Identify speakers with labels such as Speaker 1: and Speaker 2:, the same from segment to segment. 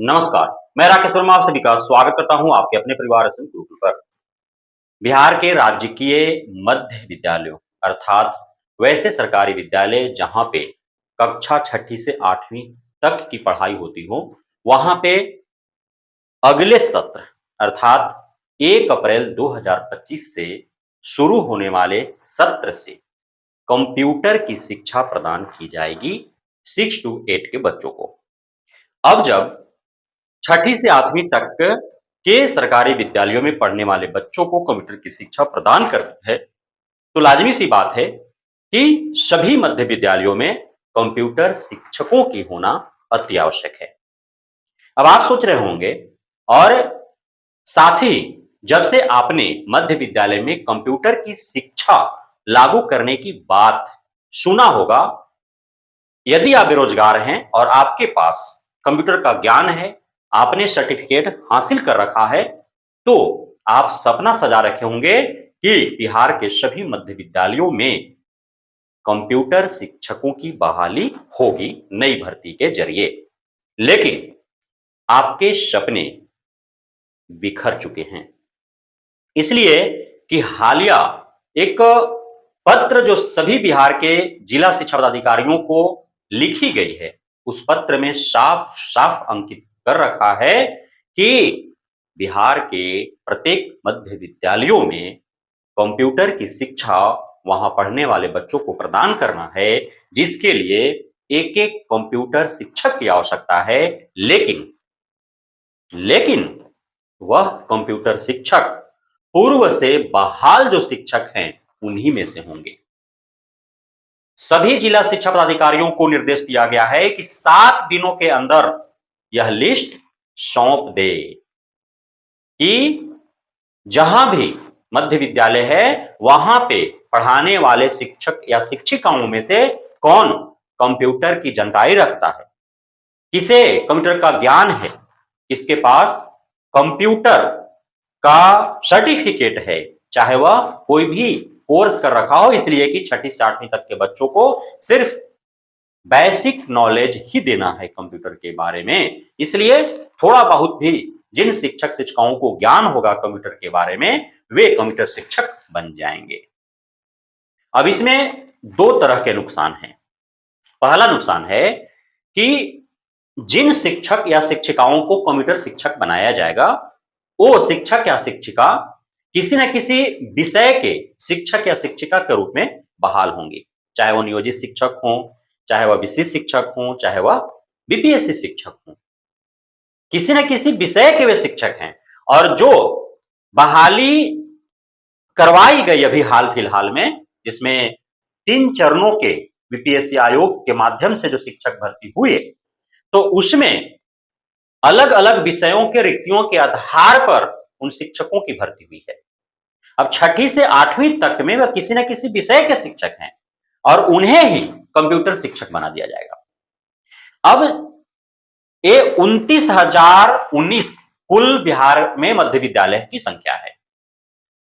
Speaker 1: नमस्कार, मैं राकेश वर्मा आप सभी का स्वागत करता हूं आपके अपने परिवार एसएम गुरुकुल पर। बिहार के राजकीय मध्य विद्यालयों अर्थात वैसे सरकारी विद्यालय जहां पे कक्षा छठी से 8वीं तक की पढ़ाई होती हो, वहां पे अगले सत्र अर्थात 1 अप्रैल 2025 से शुरू होने वाले सत्र से कंप्यूटर की शिक्षा प्रदान की जाएगी 6 to 8 के बच्चों को। अब जब छठी से 8वीं तक के सरकारी विद्यालयों में पढ़ने वाले बच्चों को कंप्यूटर की शिक्षा प्रदान करनी है, तो लाजमी सी बात है कि सभी मध्य विद्यालयों में कंप्यूटर शिक्षकों की होना अति आवश्यक है। अब आप सोच रहे होंगे और साथ ही जब से आपने मध्य विद्यालय में कंप्यूटर की शिक्षा लागू करने की बात सुना होगा, यदि आप बेरोजगार हैं और आपके पास कंप्यूटर का ज्ञान है, आपने सर्टिफिकेट हासिल कर रखा है, तो आप सपना सजा रखे होंगे कि बिहार के सभी मध्य विद्यालयों में कंप्यूटर शिक्षकों की बहाली होगी नई भर्ती के जरिए। लेकिन आपके सपने बिखर चुके हैं, इसलिए कि हालिया एक पत्र जो सभी बिहार के जिला शिक्षा पदाधिकारियों को लिखी गई है, उस पत्र में साफ साफ अंकित कर रखा है कि बिहार के प्रत्येक मध्य विद्यालयों में कंप्यूटर की शिक्षा वहां पढ़ने वाले बच्चों को प्रदान करना है, जिसके लिए एक एक कंप्यूटर शिक्षक की आवश्यकता है। लेकिन वह कंप्यूटर शिक्षक पूर्व से बहाल जो शिक्षक हैं उन्हीं में से होंगे। सभी जिला शिक्षा पदाधिकारियों को निर्देश दिया गया है कि 7 दिनों के अंदर यह लिस्ट सौंप दे कि जहां भी मध्य विद्यालय है वहां पे पढ़ाने वाले शिक्षक या शिक्षिकाओं में से कौन कंप्यूटर की जानकारी रखता है, किसे कंप्यूटर का ज्ञान है, किसके पास कंप्यूटर का सर्टिफिकेट है, चाहे वह कोई भी कोर्स कर रखा हो, इसलिए कि छठी से 8वीं तक के बच्चों को सिर्फ बेसिक नॉलेज ही देना है कंप्यूटर के बारे में। इसलिए थोड़ा बहुत भी जिन शिक्षक शिक्षिकाओं को ज्ञान होगा कंप्यूटर के बारे में, वे कंप्यूटर शिक्षक बन जाएंगे। अब इसमें 2 तरह के नुकसान हैं। पहला नुकसान है कि जिन शिक्षक या शिक्षिकाओं को कंप्यूटर शिक्षक बनाया जाएगा, वो शिक्षक या शिक्षिका किसी न किसी विषय के शिक्षक या शिक्षिका के रूप में बहाल होंगे, चाहे वो नियोजित शिक्षक हों, चाहे वह विशिष्ट शिक्षक हों, चाहे वह बीपीएससी शिक्षक हों, किसी न किसी विषय के वे शिक्षक हैं। और जो बहाली करवाई गई अभी हाल फिलहाल में, जिसमें 3 चरणों के बीपीएससी आयोग के माध्यम से जो शिक्षक भर्ती हुए, तो उसमें अलग अलग विषयों के रिक्तियों के आधार पर उन शिक्षकों की भर्ती हुई है। अब छठी से 8वीं तक में वह किसी न किसी विषय के शिक्षक हैं और उन्हें ही कंप्यूटर शिक्षक बना दिया जाएगा। अब ये 29,019 कुल बिहार में मध्य विद्यालय की संख्या है,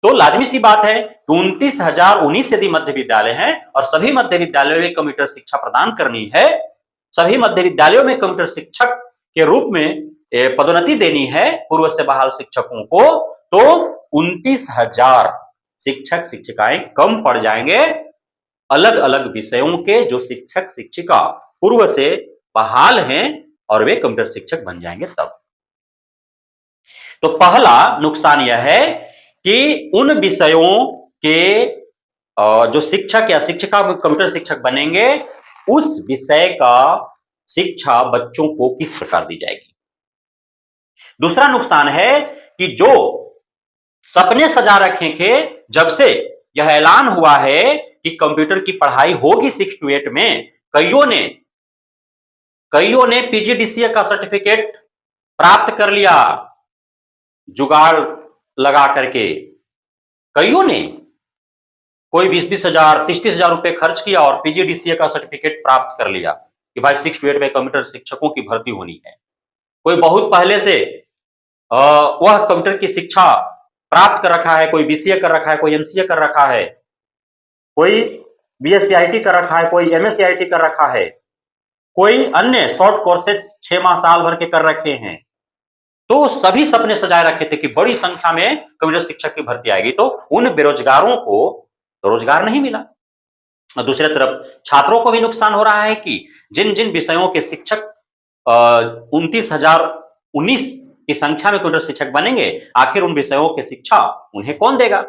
Speaker 1: तो लाजमी सी बात है कि 29,019 यदि मध्य विद्यालय हैं और सभी मध्य विद्यालयों में कंप्यूटर शिक्षा प्रदान करनी है, सभी मध्य विद्यालयों में कंप्यूटर शिक्षक के रूप में पदोन्नति देनी है पूर्व से बहाल शिक्षकों को, तो 29,000 शिक्षक शिक्षिकाएं कम पड़ जाएंगे अलग अलग विषयों के जो शिक्षक शिक्षिका पूर्व से बहाल हैं और वे कंप्यूटर शिक्षक बन जाएंगे तब। तो पहला नुकसान यह है कि उन विषयों के जो शिक्षक या शिक्षिका कंप्यूटर शिक्षक बनेंगे, उस विषय का शिक्षा बच्चों को किस प्रकार दी जाएगी। दूसरा नुकसान है कि जो सपने सजा रखे थे जब से यह ऐलान हुआ है कि कंप्यूटर की पढ़ाई होगी 6 to 8 में, कईयों ने पीजीडीसीए का सर्टिफिकेट प्राप्त कर लिया जुगाड़ लगा करके। कईयों ने कोई 20-20 हजार 30-30 हजार रुपए खर्च किया और पीजीडीसीए का सर्टिफिकेट प्राप्त कर लिया कि भाई 6 to 8 में कंप्यूटर शिक्षकों की भर्ती होनी है। कोई बहुत पहले से वह कंप्यूटर की शिक्षा प्राप्त कर रखा है, कोई बीसीए कर रखा है, कोई एमसीए कर रखा है, कोई बीएससीआईटी कर रखा है, कोई एमएससीआईटी कर रखा है, कोई अन्य शॉर्ट कोर्सेज 6 माह साल भर के कर रखे हैं, तो सभी सपने सजाए रखे थे कि बड़ी संख्या में कंप्यूटर शिक्षक की भर्ती आएगी, तो उन बेरोजगारों को तो रोजगार नहीं मिला। और दूसरी तरफ छात्रों को भी नुकसान हो रहा है कि जिन जिन विषयों के शिक्षक 29,019 की संख्या में कंप्यूटर शिक्षक बनेंगे, आखिर उन विषयों की शिक्षा उन्हें कौन देगा?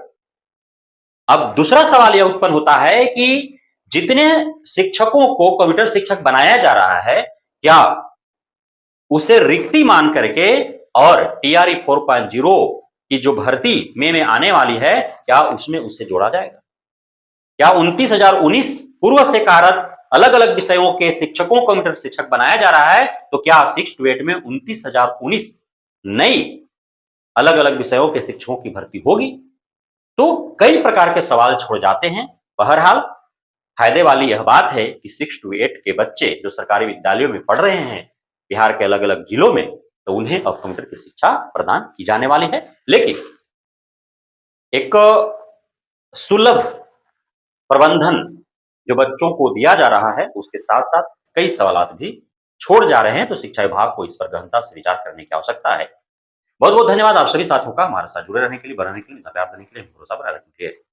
Speaker 1: अब दूसरा सवाल यह उत्पन्न होता है कि जितने शिक्षकों को कंप्यूटर शिक्षक बनाया जा रहा है, क्या उसे रिक्ति मान करके और टीआरई 4.0 की जो भर्ती में आने वाली है, क्या उसमें उसे जोड़ा जाएगा? क्या 29,019 पूर्व से कार्यरत अलग-अलग विषयों के शिक्षकों को कंप्यूटर शिक्षक बनाया जा रहा है, तो क्या 6 to 8 में 29,019 नई अलग-अलग विषयों के शिक्षकों की भर्ती होगी? तो कई प्रकार के सवाल छोड़ जाते हैं। बहरहाल फायदे वाली यह बात है कि 6 to 8 के बच्चे जो सरकारी विद्यालयों में पढ़ रहे हैं बिहार के अलग-अलग जिलों में, तो उन्हें अब कंप्यूटर की शिक्षा प्रदान की जाने वाली है। लेकिन एक सुलभ प्रबंधन जो बच्चों को दिया जा रहा है, उसके साथ-साथ कई सवालात भी छोड़ जा रहे हैं, तो शिक्षा विभाग को इस पर गहनता से विचार करने की आवश्यकता है। बहुत-बहुत धन्यवाद आप सभी साथियों का हमारे साथ जुड़े रहने के लिए, बने रहने के लिए, प्यार देने के लिए, भरोसा बनाए रखने के लिए।